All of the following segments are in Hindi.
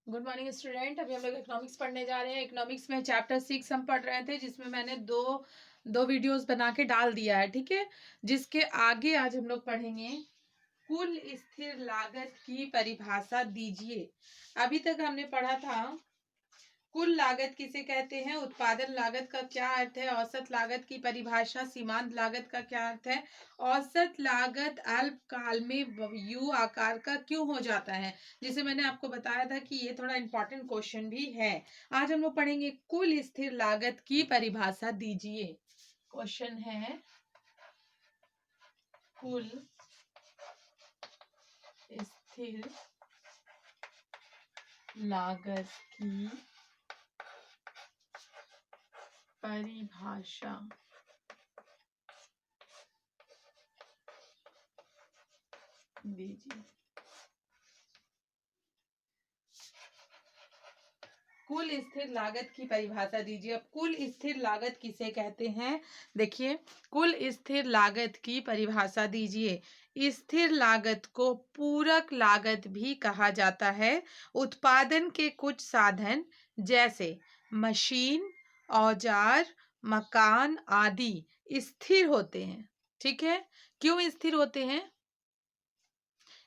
Good morning student. अभी हम लोग इकोनॉमिक्स पढ़ने जा रहे हैं। इकोनॉमिक्स में चैप्टर 6 हम पढ़ रहे थे, जिसमें मैंने दो वीडियोस बना के डाल दिया है, ठीक है। जिसके आगे आज हम लोग पढ़ेंगे कुल स्थिर लागत की परिभाषा दीजिए। अभी तक हमने पढ़ा था कुल लागत किसे कहते हैं, उत्पादन लागत का क्या अर्थ है, औसत लागत की परिभाषा, सीमांत लागत का क्या अर्थ है, औसत लागत अल्पकाल में यू आकार का क्यों हो जाता है, जिसे मैंने आपको बताया था कि ये थोड़ा इंपॉर्टेंट क्वेश्चन भी है। आज हम लोग पढ़ेंगे कुल स्थिर लागत की परिभाषा दीजिए। क्वेश्चन है कुल स्थिर लागत की परिभाषा दीजिए। कुल स्थिर लागत की परिभाषा दीजिए। अब कुल स्थिर लागत किसे कहते हैं, देखिए, कुल स्थिर लागत की परिभाषा दीजिए। स्थिर लागत को पूरक लागत भी कहा जाता है। उत्पादन के कुछ साधन जैसे मशीन, औजार, मकान आदि स्थिर होते हैं, ठीक है। क्यों स्थिर होते हैं?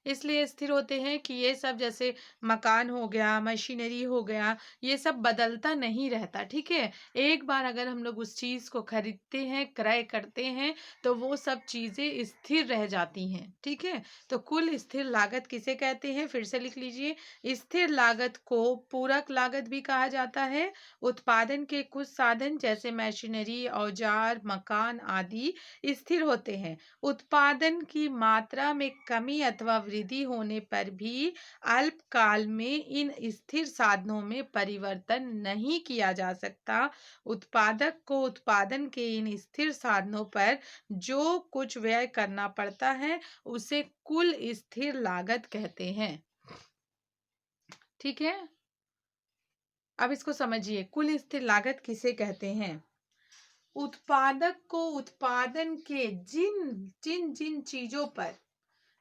इसलिए स्थिर होते हैं कि ये सब जैसे मकान हो गया, मशीनरी हो गया, ये सब बदलता नहीं रहता, ठीक है। एक बार अगर हम लोग उस चीज को खरीदते हैं, क्रय करते हैं, तो वो सब चीजें स्थिर रह जाती हैं, ठीक है। तो कुल स्थिर लागत किसे कहते हैं, फिर से लिख लीजिए। स्थिर लागत को पूरक लागत भी कहा जाता है। उत्पादन के कुछ साधन जैसे मशीनरी, औजार, मकान आदि स्थिर होते हैं। उत्पादन की मात्रा में कमी अथवा वृद्धि होने पर भी अल्पकाल में इन स्थिर साधनों में परिवर्तन नहीं किया जा सकता। उत्पादक को उत्पादन के इन स्थिर साधनों पर जो कुछ व्यय करना पड़ता है उसे कुल स्थिर लागत कहते हैं, ठीक है। अब इसको समझिए, कुल स्थिर लागत किसे कहते हैं। उत्पादक को उत्पादन के जिन जिन जिन चीजों पर,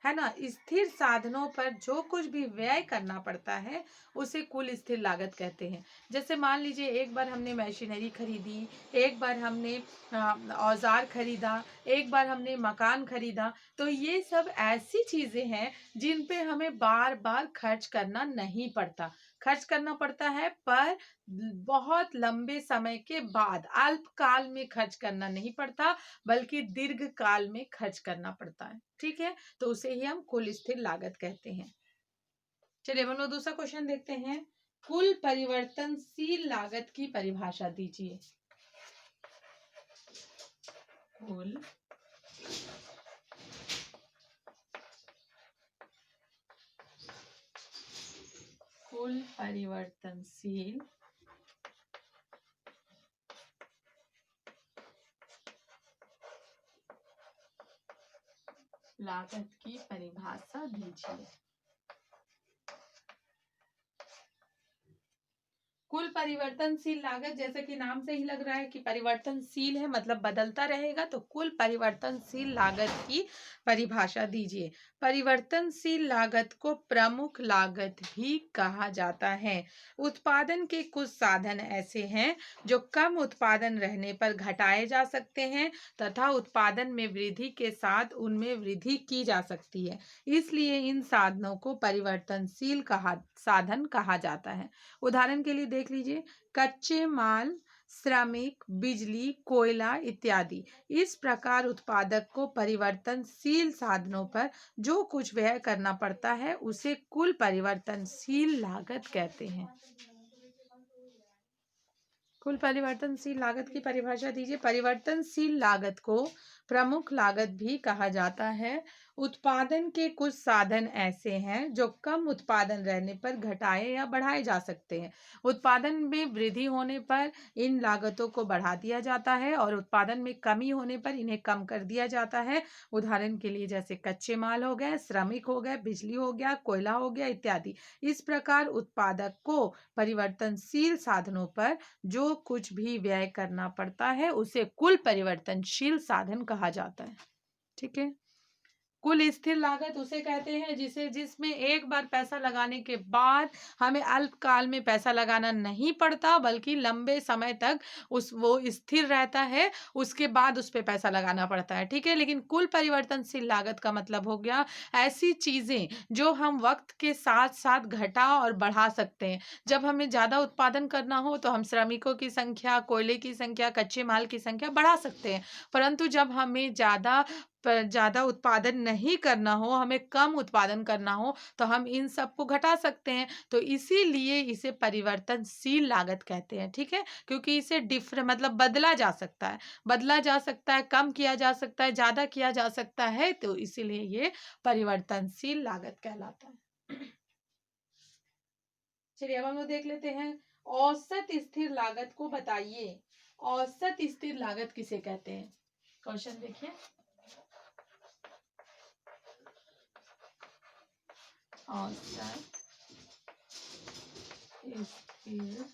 है ना, स्थिर साधनों पर जो कुछ भी व्यय करना पड़ता है उसे कुल स्थिर लागत कहते हैं। जैसे मान लीजिए, एक बार हमने मशीनरी खरीदी, एक बार हमने औजार खरीदा, एक बार हमने मकान खरीदा, तो ये सब ऐसी चीजें हैं जिन पे हमें बार बार खर्च करना नहीं पड़ता। खर्च करना पड़ता है पर बहुत लंबे समय के बाद, अल्पकाल में खर्च करना नहीं पड़ता, बल्कि दीर्घ काल में खर्च करना पड़ता है, ठीक है। तो उसे ही हम कुल स्थिर लागत कहते हैं। चलिए हम लोग दूसरा क्वेश्चन देखते हैं। कुल परिवर्तनशील लागत की परिभाषा दीजिए। कुल परिवर्तनशील लागत की परिभाषा दीजिए। कुल परिवर्तनशील लागत, जैसे कि नाम से ही लग रहा है कि परिवर्तनशील है, मतलब बदलता रहेगा, तो कुल परिवर्तनशील लागत की परिभाषा दीजिए। परिवर्तनशील लागत को प्रमुख लागत भी कहा जाता है। उत्पादन के कुछ साधन ऐसे हैं जो कम उत्पादन रहने पर घटाए जा सकते हैं तथा उत्पादन में वृद्धि के साथ उनमें वृद्धि की जा सकती है। इसलिए इन साधनों को परिवर्तनशील साधन कहा जाता है। उदाहरण के लिए देख लीजिए, कच्चे माल, श्रमिक, बिजली, कोयला इत्यादि। इस प्रकार उत्पादक को परिवर्तनशील साधनों पर जो कुछ व्यय करना पड़ता है उसे कुल परिवर्तनशील लागत कहते हैं। कुल परिवर्तनशील लागत की परिभाषा दीजिए। परिवर्तनशील लागत को प्रमुख लागत भी कहा जाता है। उत्पादन के कुछ साधन ऐसे हैं जो कम उत्पादन रहने पर घटाए या बढ़ाए जा सकते हैं। उत्पादन में वृद्धि होने पर इन लागतों को बढ़ा दिया जाता है और उत्पादन में कमी होने पर इन्हें कम कर दिया जाता है। उदाहरण के लिए जैसे कच्चे माल हो गए, श्रमिक हो गए, बिजली हो गया, कोयला हो गया इत्यादि। इस प्रकार उत्पादक को परिवर्तनशील साधनों पर जो कुछ भी व्यय करना पड़ता है उसे कुल परिवर्तनशील साधन कहा जाता है, ठीक है। कुल स्थिर लागत उसे कहते हैं जिसमें एक बार पैसा लगाने के बाद हमें अल्पकाल में पैसा लगाना नहीं पड़ता, बल्कि लंबे समय तक वो स्थिर रहता है, उसके बाद उस पे पैसा लगाना पड़ता है। ठीक है, लेकिन कुल परिवर्तनशील लागत का मतलब हो गया ऐसी चीजें जो हम वक्त के साथ साथ घटा और बढ़ा सकते हैं। जब हमें ज्यादा उत्पादन करना हो तो हम श्रमिकों की संख्या, कोयले की संख्या, कच्चे माल की संख्या बढ़ा सकते हैं, परंतु जब हमें ज्यादा उत्पादन नहीं करना हो, हमें कम उत्पादन करना हो, तो हम इन सब को घटा सकते हैं। तो इसीलिए इसे परिवर्तनशील लागत कहते हैं। ठीक है, क्योंकि इसे मतलब बदला जा सकता है, कम किया जा सकता है, ज्यादा किया जा सकता है, तो इसीलिए ये परिवर्तनशील लागत कहलाता है। चलिए अब हम लोग देख लेते हैं, औसत स्थिर लागत को बताइए। औसत स्थिर लागत किसे कहते हैं? क्वेश्चन देखिए, औसत स्थिर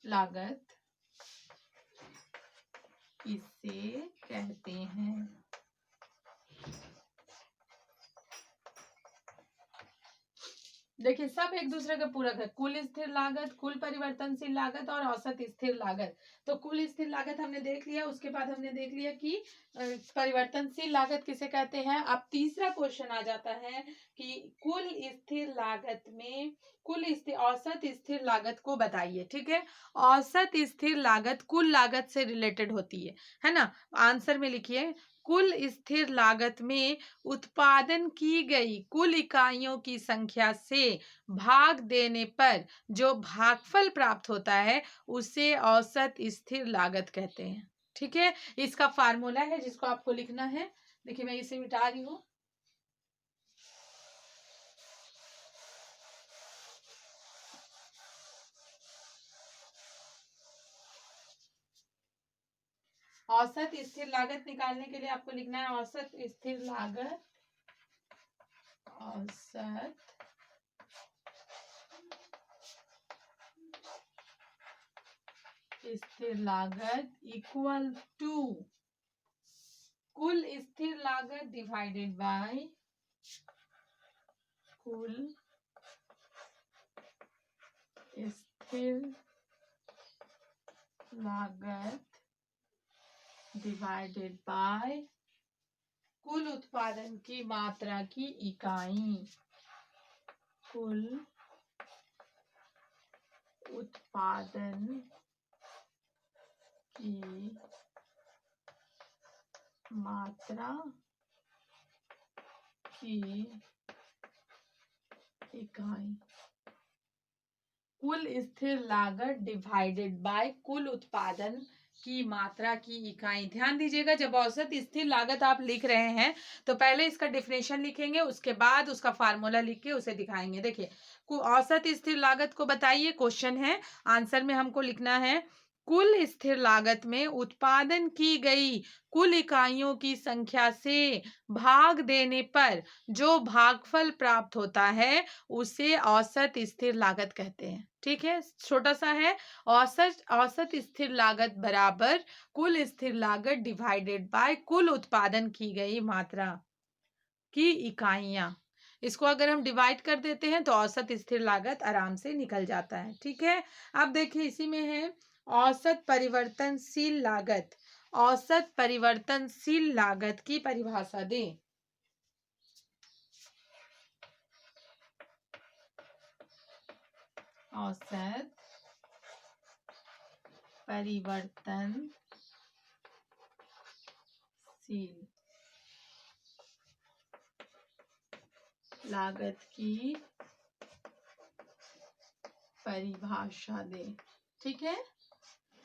लागत किसे कहते हैं? देखिए सब एक दूसरे का पूरक है, कुल स्थिर लागत, कुल परिवर्तनशील लागत और औसत स्थिर लागत। तो कुल स्थिर लागत हमने देख लिया, उसके बाद हमने देख लिया कि परिवर्तनशील लागत किसे कहते हैं। अब तीसरा क्वेश्चन आ जाता है कि कुल स्थिर लागत में औसत स्थिर लागत को बताइए। ठीक है, औसत स्थिर लागत कुल लागत से रिलेटेड होती है ना। आंसर में लिखिए, कुल स्थिर लागत में उत्पादन की गई कुल इकाइयों की संख्या से भाग देने पर जो भागफल प्राप्त होता है उसे औसत स्थिर लागत कहते हैं। ठीक है, इसका फार्मूला है जिसको आपको लिखना है। देखिए मैं इसे मिटा रही हूं। औसत स्थिर लागत निकालने के लिए आपको लिखना है औसत स्थिर लागत, औसत स्थिर लागत इक्वल टू कुल स्थिर लागत डिवाइडेड बाय कुल स्थिर लागत डिवाइडेड बाय कुल उत्पादन की मात्रा की इकाई। कुल उत्पादन की मात्रा की इकाई। कुल स्थिर लागत डिवाइडेड बाय कुल उत्पादन की मात्रा की इकाई। ध्यान दीजिएगा, जब औसत स्थिर लागत आप लिख रहे हैं तो पहले इसका डिफिनेशन लिखेंगे, उसके बाद उसका फार्मूला लिख के उसे दिखाएंगे। देखिए, औसत स्थिर लागत को बताइए, क्वेश्चन है। आंसर में हमको लिखना है कुल स्थिर लागत में उत्पादन की गई कुल इकाइयों की संख्या से भाग देने पर जो भागफल प्राप्त होता है उसे औसत स्थिर लागत कहते हैं। ठीक है, छोटा सा है। औसत स्थिर लागत बराबर कुल स्थिर लागत डिवाइडेड बाय कुल उत्पादन की गई मात्रा की इकाइयां। इसको अगर हम डिवाइड कर देते हैं तो औसत स्थिर लागत आराम से निकल जाता है। ठीक है, अब देखिए इसी में है औसत परिवर्तनशील लागत। औसत परिवर्तनशील लागत की परिभाषा दें। औसत परिवर्तनशील लागत की परिभाषा दें। ठीक है,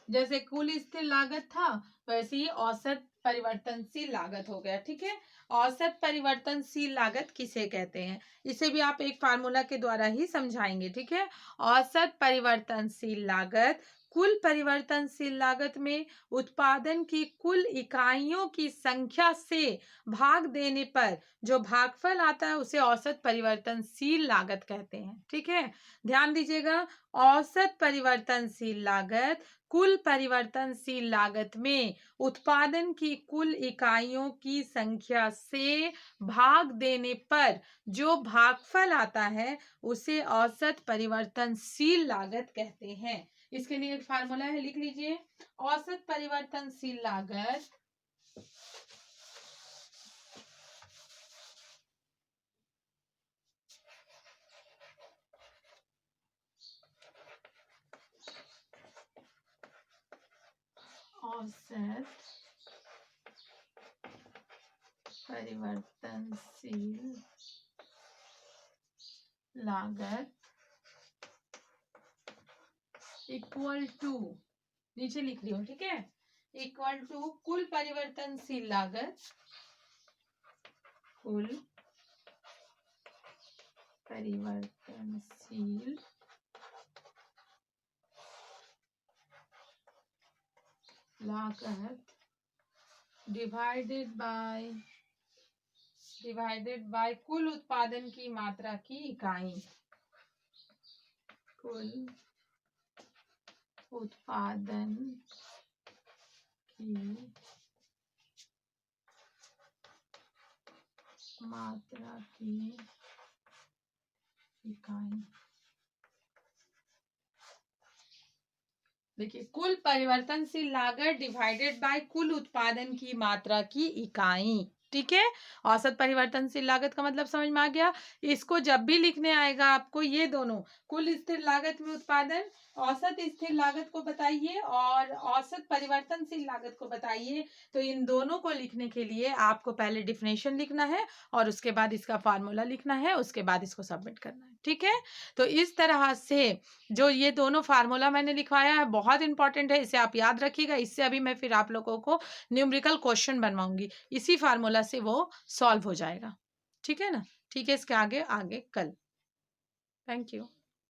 जैसे कुल स्थिर लागत था वैसे ही औसत परिवर्तनशील लागत हो गया। ठीक है, औसत परिवर्तनशील लागत किसे कहते हैं इसे भी आप एक फार्मूला के द्वारा ही समझाएंगे। ठीक है, औसत परिवर्तनशील लागत कुल परिवर्तनशील लागत में उत्पादन की कुल इकाइयों की संख्या से भाग देने पर जो भागफल आता है उसे औसत परिवर्तनशील लागत कहते हैं। ठीक है, ध्यान दीजिएगा, औसत परिवर्तनशील लागत कुल परिवर्तनशील लागत में उत्पादन की कुल इकाइयों की संख्या से भाग देने पर जो भागफल आता है उसे औसत परिवर्तनशील लागत कहते हैं। इसके लिए एक फार्मूला है, लिख लीजिए। औसत परिवर्तनशील लागत औसत परिवर्तनशील लागत इक्वल टू, नीचे लिख लियो, ठीक है, इक्वल टू कुल परिवर्तनशील लागत, कुल परिवर्तनशील लागत डिवाइडेड बाय कुल उत्पादन की मात्रा की इकाई, कुल उत्पादन की मात्रा की इकाई। देखिए, कुल परिवर्तनशील लागत डिवाइडेड बाय कुल उत्पादन की मात्रा की इकाई, ठीक है। औसत परिवर्तनशील लागत का मतलब समझ में आ गया। इसको जब भी लिखने आएगा आपको ये दोनों, कुल स्थिर लागत में उत्पादन, औसत स्थिर लागत को बताइए और औसत परिवर्तनशील लागत को बताइए, तो इन दोनों को लिखने के लिए आपको पहले डिफिनेशन लिखना है और उसके बाद इसका फार्मूला लिखना है, उसके बाद इसको सबमिट करना है, ठीक है। तो इस तरह से जो ये दोनों फार्मूला मैंने लिखवाया है बहुत इंपॉर्टेंट है, इसे आप याद रखिएगा। इससे अभी मैं फिर आप लोगों को न्यूमेरिकल क्वेश्चन बनवाऊंगी, इसी फार्मूला से वो सॉल्व हो जाएगा, ठीक है ना। ठीक है, इसके आगे कल। Thank you.